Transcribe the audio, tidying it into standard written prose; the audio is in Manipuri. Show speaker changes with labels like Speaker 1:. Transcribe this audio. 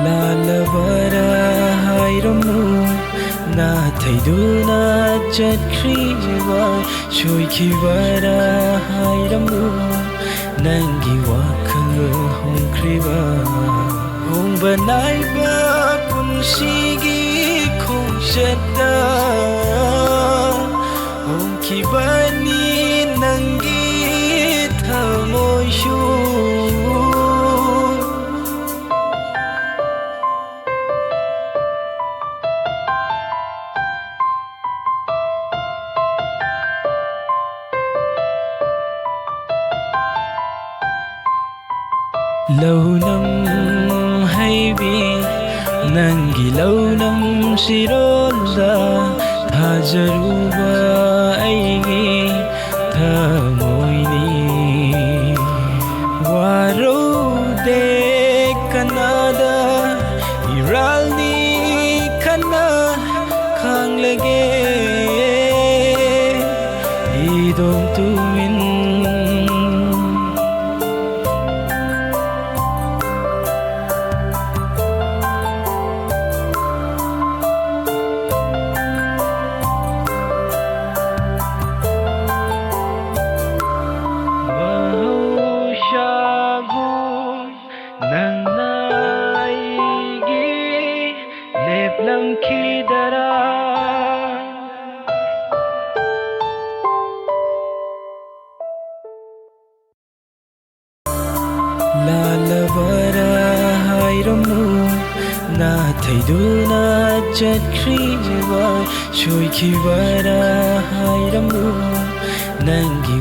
Speaker 1: ꯂꯥꯜꯂꯕꯔꯥ ꯍꯥꯏꯔꯝꯃꯨ ꯅꯥꯊꯩꯗꯨꯅ ꯆꯠꯈ꯭ꯔꯤꯕ ꯁꯣꯏꯈꯤꯕꯔꯥ ꯍꯥꯏꯔꯝꯃꯨ ꯅꯪꯒꯤ ꯋꯥꯈꯜ ꯍꯣꯡꯈ꯭ꯔꯤꯕ ꯍꯣꯡꯕ ꯅꯥꯏꯕ ꯄꯨꯟꯁꯤꯒꯤ ꯈꯣꯡꯆꯠꯇ ꯍꯣꯡꯈꯤꯕꯅꯤ ꯅꯪꯒꯤ ꯊꯃꯣꯏꯁꯨ ꯂꯧꯅꯝ ꯍꯩꯕꯤ ꯅꯪꯒꯤ ꯂꯧꯅꯝ ꯁꯤꯔꯣꯜꯗ ꯊꯥꯖꯔꯨꯕ ꯑꯩꯒꯤ ꯊꯃꯣꯏꯅꯤ ꯋꯥꯔꯧꯗꯦ ꯀꯅꯥꯗ ꯏꯔꯥꯜꯅꯤ ꯈꯟꯅ ꯈꯥꯡꯂꯒꯦ ꯏꯗꯣꯝ ꯇꯨꯃꯤꯟ ꯅꯪꯅ ꯑꯩꯒꯤ ꯂꯦꯞꯂꯝꯈꯤꯗꯔꯥ ꯂꯥꯜꯂꯕꯔꯥ ꯍꯥꯏꯔꯝꯃු ꯅꯥꯊꯩꯗꯨꯅ ꯆꯠꯈ꯭ꯔꯤꯕ ꯁꯣꯏꯈꯤꯕꯔꯥ ꯍꯥꯏꯔꯝꯃꯨ ꯅꯪꯒꯤ